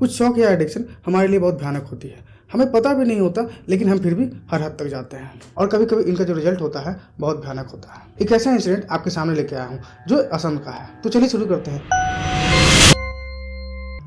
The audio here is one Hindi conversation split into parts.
कुछ शौक या एडिक्शन हमारे लिए बहुत भयानक होती है। हमें पता भी नहीं होता, लेकिन हम फिर भी हर हद तक जाते हैं और कभी कभी इनका जो रिजल्ट होता है बहुत भयानक होता है। एक ऐसा इंसिडेंट आपके सामने लेके आया हूँ जो असम का है, तो चलिए शुरू करते हैं।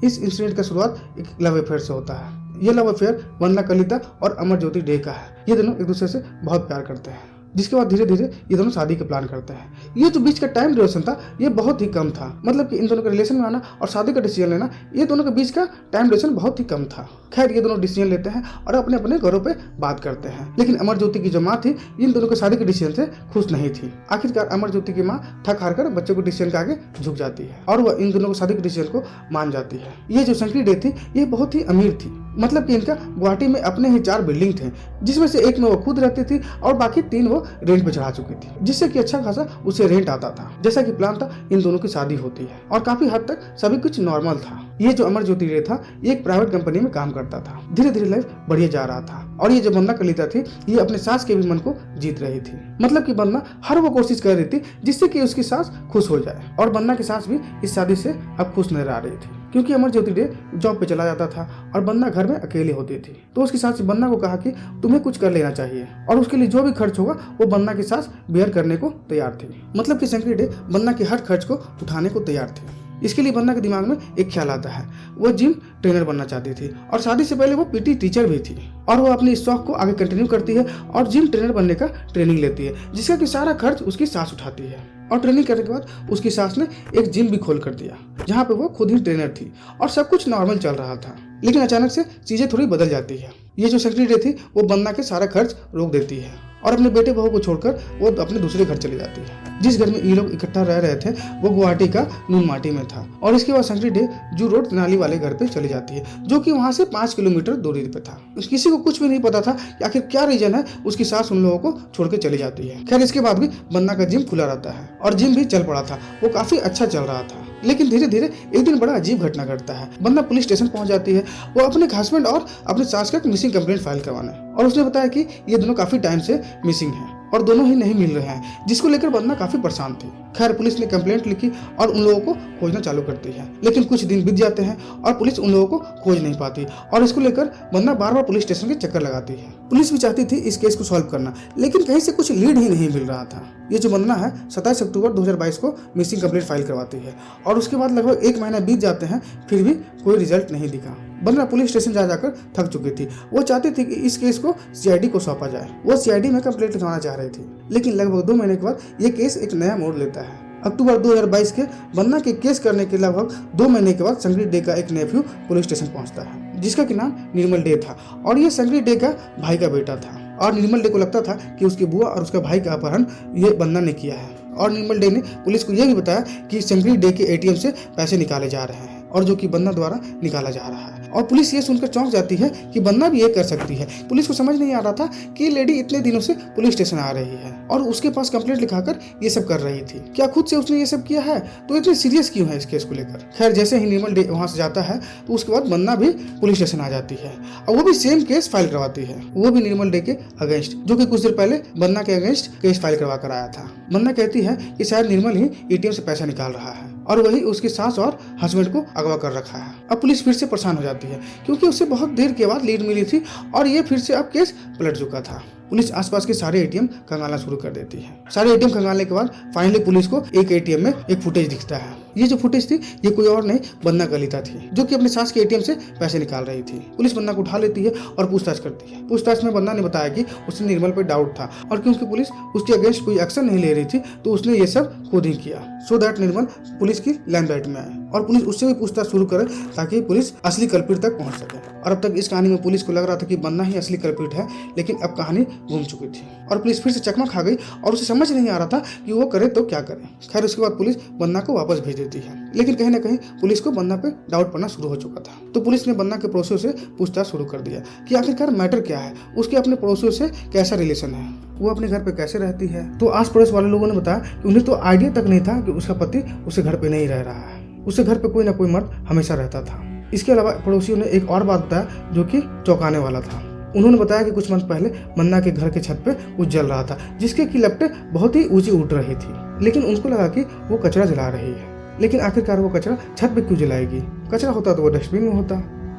इस इंसिडेंट का शुरुआत एक लव अफेयर से होता है। ये लव अफेयर वंदना कलिता और अमरज्योति डे का है। ये दोनों एक दूसरे से बहुत प्यार करते हैं, जिसके बाद धीरे धीरे ये दोनों शादी के प्लान करते हैं। ये जो बीच का टाइम ड्यूरेशन था ये बहुत ही कम था, मतलब कि इन दोनों के रिलेशन में आना और शादी का डिसीजन लेना, ये दोनों के बीच का टाइम ड्यूरेशन बहुत ही कम था। खैर, ये दोनों डिसीजन लेते हैं और अपने अपने घरों पे बात करते हैं। लेकिन अमरज्योति की जो माँ थी इन दोनों के शादी के डिसीजन से खुश नहीं थी। आखिरकार अमरज्योति की माँ थक हार कर बच्चों के डिसीजन के आगे झुक जाती है और वह इन दोनों को शादी के डिसीजन को मान जाती है। ये जो शंकरी डे थी ये बहुत ही अमीर थी, मतलब कि इनका गुवाहाटी में अपने ही 4 बिल्डिंग थे, जिसमें से एक में वो खुद रहती थी और बाकी 3 वो रेंट पे चढ़ा चुकी थी, जिससे कि अच्छा खासा उसे रेंट आता था। जैसा कि प्लान था इन दोनों की शादी होती है और काफी हद तक सभी कुछ नॉर्मल था। ये जो अमरज्योति रे था ये एक प्राइवेट कंपनी में काम करता था। धीरे धीरे लाइफ बढ़िया जा रहा था और ये जो वंदना कलिता थी ये अपने सास के भी मन को जीत रही थी। मतलब कि वंदना हर वो कोशिश कर रही थी जिससे कि उसकी सास खुश हो जाए, और वंदना की सास भी इस शादी से अब खुश नजर आ रही थी, क्योंकि अमरज्योति डे जॉब पे चला जाता था और वंदना घर में अकेले होती थी। तो उसकी सास ने वंदना को कहा कि तुम्हें कुछ कर लेना चाहिए और उसके लिए जो भी खर्च होगा वो वंदना की सास बेयर करने को तैयार थी। मतलब कि शंकरी डे वंदना के हर खर्च को उठाने को तैयार थी। इसके लिए वंदना के दिमाग में एक ख्याल आता है, वो जिम ट्रेनर बनना चाहती थी और शादी से पहले वो पीटी टीचर भी थी, और वो अपने इस शौक को आगे कंटिन्यू करती है और जिम ट्रेनर बनने का ट्रेनिंग लेती है, जिसका कि सारा खर्च उसकी सास उठाती है। और ट्रेनिंग करने के बाद उसकी सास ने एक जिम भी खोल कर दिया जहाँ पे वो खुद ही ट्रेनर थी और सब कुछ नॉर्मल चल रहा था। लेकिन अचानक से चीजें थोड़ी बदल जाती है। ये जो शंकरी डे थी वो वंदना के सारा खर्च रोक देती है और अपने बेटे बहू को छोड़कर वो अपने दूसरे घर चली जाती है। जिस घर में ये लोग इकट्ठा रह रहे थे वो गुवाहाटी का नूनमाटी में था, और इसके बाद शंकरी डे जू रोड तेनाली वाले घर पे चली जाती है, जो कि वहां से 5 किलोमीटर दूरी पे था। किसी को कुछ भी नहीं पता था कि आखिर क्या रीजन है उसकी सास उन लोगों को छोड़ के चली जाती है। खैर, इसके बाद भी वंदना का जिम खुला रहता है और जिम भी चल पड़ा था, वो काफी अच्छा चल रहा था। लेकिन धीरे धीरे एक दिन बड़ा अजीब घटना घटता है। वंदना पुलिस स्टेशन पहुंच जाती है, वो अपने हस्बैंड और अपने सास का मिसिंग कंप्लेंट फाइल करवाने, और उसने बताया कि ये दोनों काफी टाइम से मिसिंग हैं और दोनों ही नहीं मिल रहे हैं, जिसको लेकर वंदना काफी परेशान थी। खैर, पुलिस ने कंप्लेंट लिखी और उन लोगों को खोजना चालू करती है। लेकिन कुछ दिन बीत जाते हैं और पुलिस उन लोगों को खोज नहीं पाती, और इसको लेकर वंदना बार बार पुलिस स्टेशन के चक्कर लगाती है। पुलिस भी चाहती थी इस केस को सॉल्व करना, लेकिन कहीं से कुछ लीड ही नहीं मिल रहा था। ये जो वंदना है 27 अक्टूबर 2022 को मिसिंग कंप्लेंट फाइल करवाती है, और उसके बाद लगभग 1 महीना बीत जाते हैं, फिर भी कोई रिजल्ट नहीं दिखा। वंदना पुलिस स्टेशन जा जाकर थक चुकी थी। वो चाहती थी कि इस केस को सीआईडी को सौंपा जाए। वो सीआईडी में कंप्लेंट लिखवाना चाह रही थी, लेकिन लगभग 2 महीने के बाद ये केस एक नया मोड़ लेता है। अक्टूबर 2022 के वंदना के केस करने के लगभग 2 महीने के बाद शंकरी डे का एक नेफ्यू पुलिस स्टेशन पहुंचता है, जिसका कि नाम निर्मल डे था, और ये शंकरी डे का भाई का बेटा था। और निर्मल डे को लगता था कि उसकी बुआ और उसका भाई का अपहरण ये वंदना ने किया है, और निर्मल डे ने पुलिस को यह भी बताया कि शंकरी डे के एटीएम से पैसे निकाले जा रहे हैं, और जो कि वंदना द्वारा निकाला जा रहा है। और पुलिस ये सुनकर चौंक जाती है कि वंदना भी ये कर सकती है। पुलिस को समझ नहीं आ रहा था कि लेडी इतने दिनों से पुलिस स्टेशन आ रही है और उसके पास कंप्लेंट लिखाकर ये सब कर रही थी। क्या खुद से उसने ये सब किया है? तो इतनी सीरियस क्यों है इस केस को लेकर? खैर, जैसे ही निर्मल डे वहां से जाता है तो उसके बाद वंदना भी पुलिस स्टेशन आ जाती है, और वो भी सेम केस फाइल करवाती है, वो भी निर्मल डे के अगेंस्ट, जो कि कुछ देर पहले वंदना के अगेंस्ट केस फाइल करवा कर आया था। वंदना कहती है कि शायद निर्मल ही एटीएम से पैसा निकाल रहा है और वही उसकी सास और हस्बैंड को अगवा कर रखा है। अब पुलिस फिर से परेशान हो जाती है, क्योंकि उससे बहुत देर के बाद लीड मिली थी और ये फिर से अब केस पलट चुका था। पुलिस आसपास के सारे एटीएम खंगालना शुरू कर देती है। सारे एटीएम खंगालने के बाद फाइनली पुलिस को एक एटीएम में एक फुटेज दिखता है। ये जो फुटेज थी ये कोई और नहीं वंदना कलिता थी, जो कि अपने सास के एटीएम से पैसे निकाल रही थी। पुलिस वंदना को उठा लेती है और पूछताछ करती है। पूछताछ में वंदना ने बताया कि उसे निर्मल पर डाउट था, और क्योंकि पुलिस उसके अगेंस्ट कोई एक्शन नहीं ले रही थी तो उसने ये सब खुद ही किया, सो दैट निर्मल पुलिस की लाइमलाइट में आए और पुलिस उससे भी पूछताछ शुरू करे ताकि पुलिस असली कल्प्रिट तक पहुंच सके। और अब तक इस कहानी में पुलिस को लग रहा था कि वंदना ही असली कल्प्रिट है, लेकिन अब कहानी घूम चुकी थी और पुलिस फिर से चकमा खा गई और उसे समझ नहीं आ रहा था कि वो करे तो क्या करे। खैर, उसके बाद पुलिस वंदना को वापस भेज देती है, लेकिन कहीं ना कहीं पुलिस को वंदना पे डाउट पड़ना शुरू हो चुका था। तो पुलिस ने वंदना के पड़ोसियों से पूछताछ शुरू कर दिया कि आखिरकार मैटर क्या है, उसके अपने पड़ोसियों से कैसा रिलेशन है, वो अपने घर पे कैसे रहती है। तो आस पड़ोस वाले लोगों ने बताया कि उन्हें तो आइडिया तक नहीं था कि उसका पति उसे घर पे नहीं रह रहा है, उससे घर पे कोई ना कोई मर्द हमेशा रहता था। इसके अलावा पड़ोसियों ने एक और बात बताया जो कि चौंकाने वाला था। उन्होंने बताया कि कुछ मंथ पहले वंदना के घर के छत पे कुछ जल रहा था, जिसके की लपटें बहुत ही ऊंची उठ रही थी, लेकिन उनको लगा कि वो कचरा जला रही है। लेकिन आखिरकार वो कचरा छत पे क्यों जलाएगी? कचरा होता तो वो डस्टबिन में होता।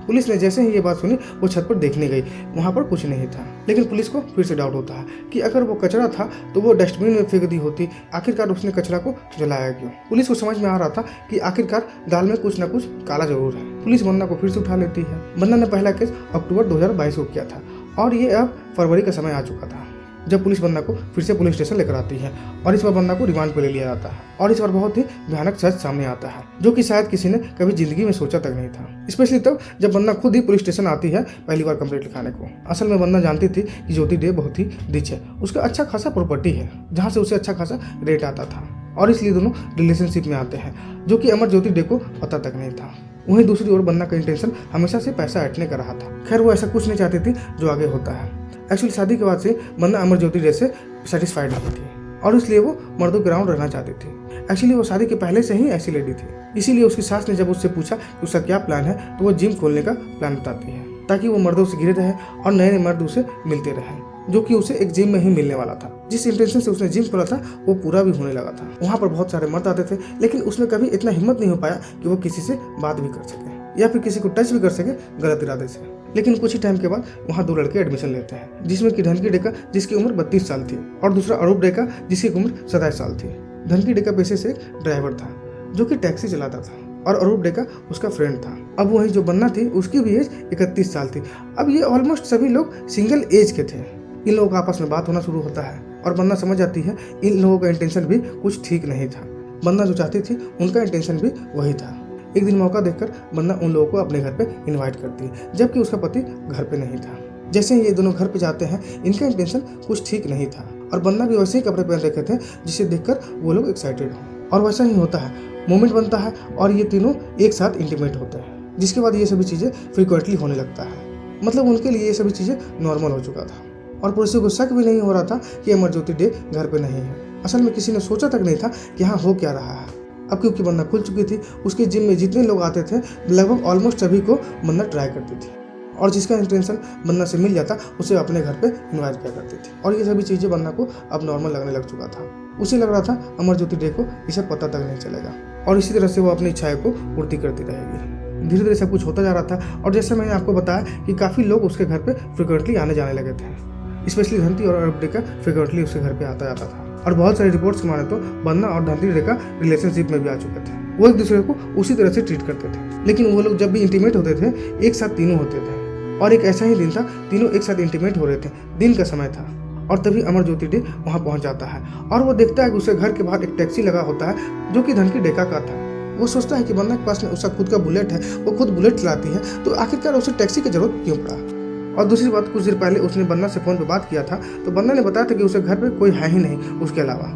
पुलिस ने जैसे ही ये बात सुनी वो छत पर देखने गई, वहाँ पर कुछ नहीं था। लेकिन पुलिस को फिर से डाउट होता है कि अगर वो कचरा था तो वो डस्टबिन में फेंक दी होती, आखिरकार उसने कचरा को जलाया क्यों। पुलिस को समझ में आ रहा था कि आखिरकार दाल में कुछ न कुछ काला जरूर है। पुलिस बन्ना को फिर से उठा लेती है। बन्ना ने पहला केस अक्टूबर 2022 को किया था और ये अब फरवरी का समय आ चुका था जब पुलिस बन्ना को फिर से पुलिस स्टेशन लेकर आती है और इस बार बन्ना को रिमांड पर ले लिया जाता है। और इस बार बहुत ही भयानक सच सामने आता है जो कि शायद किसी ने कभी जिंदगी में सोचा तक नहीं था, स्पेशली तब जब बन्ना खुद ही पुलिस स्टेशन आती है पहली बार कंप्लेंट लिखाने को। असल में बन्ना जानती थी कि ज्योति डे बहुत ही रिच है, उसका अच्छा खासा प्रॉपर्टी है जहाँ से उसे अच्छा खासा रेट आता था और इसलिए दोनों रिलेशनशिप में आते हैं, जो कि अमर ज्योति डे को पता तक नहीं था। वहीं दूसरी ओर बन्ना का इंटेंशन हमेशा से पैसा ऐंठने का रहा था। खैर वो ऐसा कुछ नहीं चाहती थी जो आगे होता है। एक्चुअली शादी के बाद से बन्ना अमर ज्योति डे से सेटिस्फाइड नहीं थी और इसलिए वो मर्दों के राउंड रहना चाहती थी। एक्चुअली वो शादी के पहले से ही ऐसी लेडी थी, इसीलिए उसकी सास ने जब उससे पूछा कि उसका क्या प्लान है तो वो जिम खोलने का प्लान बताती है ताकि वो मर्दों से घिरे रहे और नए नए मर्द उसे मिलते रहे, जो कि उसे एक जिम में ही मिलने वाला था। जिस इंटेंशन से उसने जिम खोला था वो पूरा भी होने लगा था। वहाँ पर बहुत सारे मर्द आते थे लेकिन उसमें कभी इतना हिम्मत नहीं हो पाया कि वो किसी से बात भी कर सके या फिर किसी को टच भी कर सके गलत इरादे से। लेकिन कुछ ही टाइम के बाद वहाँ दो लड़के एडमिशन लेते हैं, जिसमें कि धनकी डेका जिसकी उम्र 32 साल थी और दूसरा अरूप डेका जिसकी उम्र 27 साल थी। धनकी डेका पेशे से एक ड्राइवर था जो कि टैक्सी चलाता था और अरूप डेका उसका फ्रेंड था। अब वही जो बन्ना थी उसकी भी एज 31 साल थी। अब ये ऑलमोस्ट सभी लोग सिंगल एज के थे। इन लोगों का आपस में बात होना शुरू होता है और बन्ना समझ जाती है इन लोगों का इंटेंशन भी कुछ ठीक नहीं था। बन्ना जो चाहती थी उनका इंटेंशन भी वही था। एक दिन मौका देखकर बन्ना उन लोगों को अपने घर पे इनवाइट करती है जबकि उसका पति घर पे नहीं था। जैसे ही ये दोनों घर पे जाते हैं इनका इंटेंशन कुछ ठीक नहीं था और बन्ना भी वैसे ही कपड़े पहन रखे थे जिसे देखकर वो लोग एक्साइटेड हो और वैसा ही होता है। मोमेंट बनता है और ये तीनों एक साथ इंटीमेट होते हैं, जिसके बाद ये सभी चीज़ें फ्रिक्वेंटली होने लगता है। मतलब उनके लिए ये सभी चीज़ें नॉर्मल हो चुका था और पुलिस को शक भी नहीं हो रहा था कि अमर ज्योति डे घर पे नहीं है। असल में किसी ने सोचा तक नहीं था कि यहाँ हो क्या रहा है। अब क्योंकि बन्ना खुल चुकी थी उसके जिम में जितने लोग आते थे लगभग ऑलमोस्ट सभी को बन्ना ट्राई करती थी और जिसका इंटेंशन बन्ना से मिल जाता उसे अपने घर पे इनवाइट किया करती थी। और ये सभी चीज़ें बन्ना को अब नॉर्मल लगने लग चुका था। उसे लग रहा था अमर ज्योति डे को इसे पता तक नहीं चलेगा और इसी तरह से वो अपनी इच्छाएं को पूर्ति करती रहेगी। धीरे धीरे सब कुछ होता जा रहा था और जैसे मैंने आपको बताया कि काफ़ी लोग उसके घर पे फ्रिक्वेंटली आने जाने लगे थे, स्पेशली धनती और अरूप डेका फ्रिक्वेंटली उसके घर पे आता जाता था। और बहुत सारी रिपोर्ट्स के माने तो बन्ना और धनती डेका रिलेशनशिप में भी आ चुके थे। वो एक दूसरे को उसी तरह से ट्रीट करते थे। लेकिन वो लोग जब भी इंटीमेट होते थे एक साथ तीनों होते थे और एक ऐसा ही दिन था तीनों एक साथ इंटीमेट हो रहे थे। दिन का समय था और तभी अमर ज्योति डे वहाँ पहुँच जाता है और वो देखता है कि उसके घर के बाहर एक टैक्सी लगा होता है जो कि धनकी डेका का था। वो सोचता है कि बन्ना के पास में उसका खुद का बुलेट है, वो खुद बुलेट चलाती है, तो आखिरकार उसे टैक्सी की जरूरत क्यों पड़ा। और दूसरी बात, कुछ देर पहले उसने बन्ना से फ़ोन पे बात किया था तो बन्ना ने बताया था कि उसे घर पे कोई है ही नहीं उसके अलावा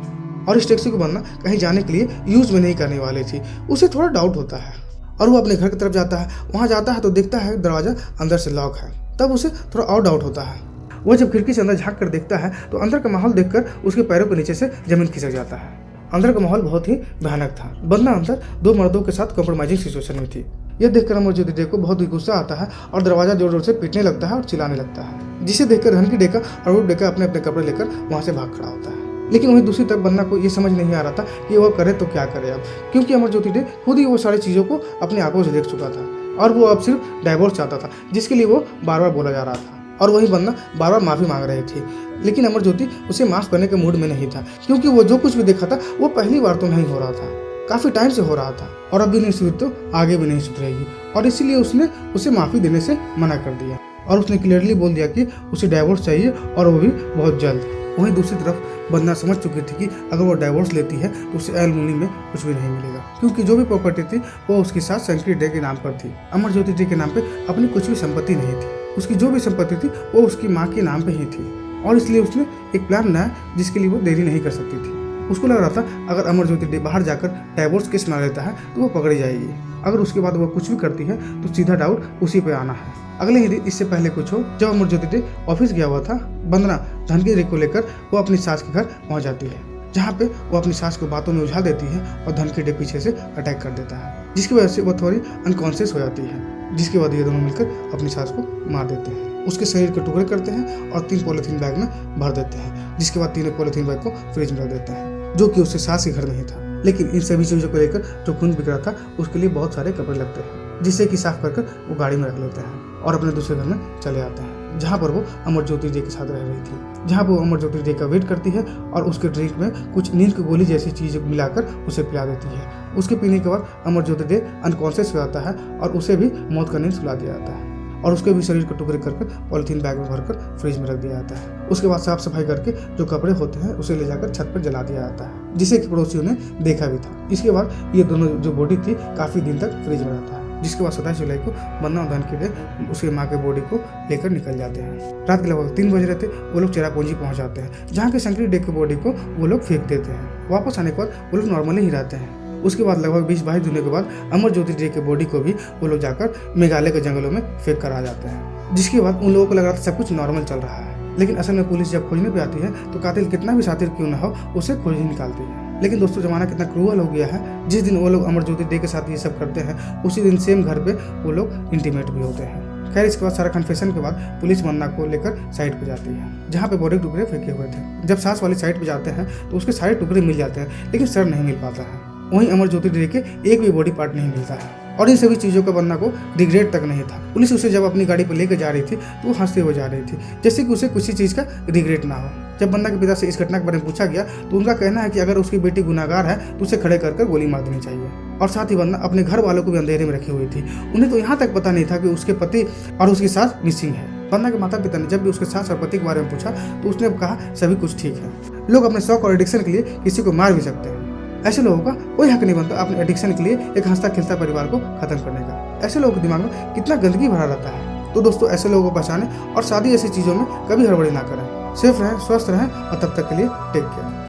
और इस टैक्सी को बन्ना कहीं जाने के लिए यूज़ में नहीं करने वाली थी। उसे थोड़ा डाउट होता है और वो अपने घर की तरफ जाता है। वहाँ जाता है तो देखता है दरवाज़ा अंदर से लॉक है। तब उसे थोड़ा और डाउट होता है। वह जब खिड़की से अंदर झाँक कर देखता है तो अंदर का माहौल देखकर उसके पैरों के नीचे से जमीन खिसक जाता है। अंदर का माहौल बहुत ही भयानक था। बन्ना अंदर दो मर्दों के साथ कॉम्प्रोमाइजिंग सिचुएशन में थी। यह देखकर अमर ज्योति डे को बहुत ही गुस्सा आता है और दरवाजा जोर जोर से पीटने लगता है और चिल्लाने लगता है, जिसे देखकर धनकी डेका और अरूप डेका अपने अपने कपड़े लेकर वहाँ से भाग खड़ा होता है। लेकिन वहीं दूसरी तरफ बन्ना को ये समझ नहीं आ रहा था कि वह करे तो क्या करे अब, क्योंकि अमर ज्योति डे खुद ही वो सारी चीज़ों को अपनी आंखों से देख चुका था और वो अब सिर्फ डाइवोर्स चाहता था, जिसके लिए वो बार बार बोला जा रहा था। और वही बन्ना बार बार माफ़ी मांग रही थी, लेकिन अमर ज्योति उसे माफ़ करने के मूड में नहीं था, क्योंकि वो जो कुछ भी देखा था वो पहली बार तो नहीं हो रहा था, काफ़ी टाइम से हो रहा था और अब भी नहीं सुधरी तो आगे भी नहीं सुधरेगी। और इसीलिए उसने उसे माफ़ी देने से मना कर दिया और उसने क्लियरली बोल दिया कि उसे डाइवोर्स चाहिए और वो भी बहुत जल्द। वहीं दूसरी तरफ बन्ना समझ चुकी थी कि अगर वो डाइवोर्स लेती है तो उसे एलिमनी में कुछ भी नहीं मिलेगा, क्योंकि जो भी प्रॉपर्टी थी वो उसके साथ संस्कृत डे के नाम पर थी। अमर ज्योति डे के नाम पे अपनी कुछ भी संपत्ति नहीं थी। उसकी जो भी संपत्ति थी वो उसकी माँ के नाम पे ही थी और इसलिए उसने एक प्लान बनाया जिसके लिए वो देरी नहीं कर सकती थी। उसको लग रहा था अगर अमर ज्योति डे बाहर जाकर डाइवोर्स केस बना लेता है तो वो पकड़ी जाएगी। अगर उसके बाद वो कुछ भी करती है तो सीधा डाउट उसी पे आना है। अगले ही दिन इससे पहले कुछ हो, जब अमर ज्योति डे ऑफिस गया हुआ था, बंदना धनकी डे को लेकर वो अपनी सास के घर पहुंच जाती है, जहाँ पे वो अपनी सास को बातों में उलझा देती है और धनकी डे पीछे से अटैक कर देता है, जिसकी वजह से वो थोड़ी अनकॉन्शियस हो जाती है, जिसके बाद ये दोनों मिलकर अपनी सास को मार देते हैं। उसके शरीर के टुकड़े करते हैं और 3 पॉलीथीन बैग में भर देते हैं, जिसके बाद 3 पॉलीथीन बैग को फ्रिज में रख देते हैं, जो कि उसके सास के घर में ही था। लेकिन इन सभी चीज़ों को लेकर जो खून बिक रहा था उसके लिए बहुत सारे कपड़े लगते हैं। जिससे कि साफ कर वो गाड़ी में रख लेते हैं और अपने दूसरे घर में चले आते हैं, जहाँ पर वो अमर ज्योति डे के साथ रह रही थी, जहाँ पर वो अमर ज्योति डे का वेट करती है और उसके ड्रिंक में कुछ नींद की गोली जैसी चीज़ मिलाकर उसे पिला देती है। उसके पीने के बाद अमर ज्योति डे अनकॉन्शियस हो जाता है और उसे भी मौत का नींद सुला दिया जाता है और उसके भी शरीर को टुकड़े कर पॉलीथीन बैग में भरकर फ्रिज में रख दिया जाता है। उसके बाद साफ सफाई करके जो कपड़े होते हैं उसे ले जाकर छत पर जला दिया जाता है, जिसे कि पड़ोसियों ने देखा भी था। इसके बाद ये दोनों जो बॉडी थी काफ़ी दिन तक फ्रिज में रहता है, जिसके बाद 27 जुलाई को बन्ना और धन के लिए उसकी माँ के बॉडी को लेकर निकल जाते हैं। रात के लगभग 3 बज रहे थे, वो लोग चेरापूंजी पहुंच जाते हैं, जहाँ के शंकरी डे की बॉडी को वो लोग फेंक देते हैं। वापस आने के बाद वो लोग नॉर्मली ही रहते हैं। उसके बाद लगभग 20-22 दिनों के बाद अमर ज्योति डे के बॉडी को भी वो लोग जाकर मेघालय के जंगलों में फेंक कर आ जाते हैं, जिसके बाद उन लोगों को लग रहा था सब कुछ नॉर्मल चल रहा है। लेकिन असल में पुलिस जब खोजने पे आती है तो कातिल कितना भी शातिर क्यों ना हो उसे खोज ही निकालती है। लेकिन दोस्तों जमाना कितना क्रूअल हो गया है, जिस दिन वो लोग अमर ज्योति डे के साथ ये सब करते हैं उसी दिन सेम घर पे वो लोग इंटीमेट भी होते हैं। खैर इसके बाद सारा कन्फेशन के बाद पुलिस मन्ना को लेकर साइड पे जाती है, जहाँ पे बॉडी के टुकड़े फेंके हुए थे। जब सांस वाली साइड पे जाते हैं तो उसके सारे टुकड़े मिल जाते हैं, लेकिन सर नहीं मिल पाता है। वहीं अमर ज्योति डे के एक भी बॉडी पार्ट नहीं मिलता है और इन सभी चीज़ों का बन्ना को रिग्रेट तक नहीं था। पुलिस उसे जब अपनी गाड़ी पर लेकर जा रही थी तो वो हंसते हुए जा रही थी, जैसे कि उसे किसी चीज़ का रिग्रेट ना हो। जब बन्ना के पिता से इस घटना के बारे में पूछा गया तो उनका कहना है कि अगर उसकी बेटी गुनाहगार है तो उसे खड़े कर गोली मार देनी चाहिए। और साथ ही बन्ना अपने घर वालों को भी अंधेरे में रखी हुई थी। उन्हें तो यहाँ तक पता नहीं था कि उसके पति और उसकी सास मिसिंग है। बन्ना के माता पिता ने जब भी उसके सास और पति के बारे में पूछा तो उसने कहा सभी कुछ ठीक है। लोग अपने शौक और एडिक्शन के लिए किसी को मार भी सकते हैं, ऐसे लोगों का कोई हक नहीं बनता अपने एडिक्शन के लिए एक हंसता खिलता परिवार को खत्म करने का। ऐसे लोगों के दिमाग में कितना गंदगी भरा रहता है। तो दोस्तों ऐसे लोगों को बचाने और शादी ऐसी चीज़ों में कभी हड़बड़ी ना करें। सेफ रहें, स्वस्थ रहें और तब तक के लिए टेक केयर।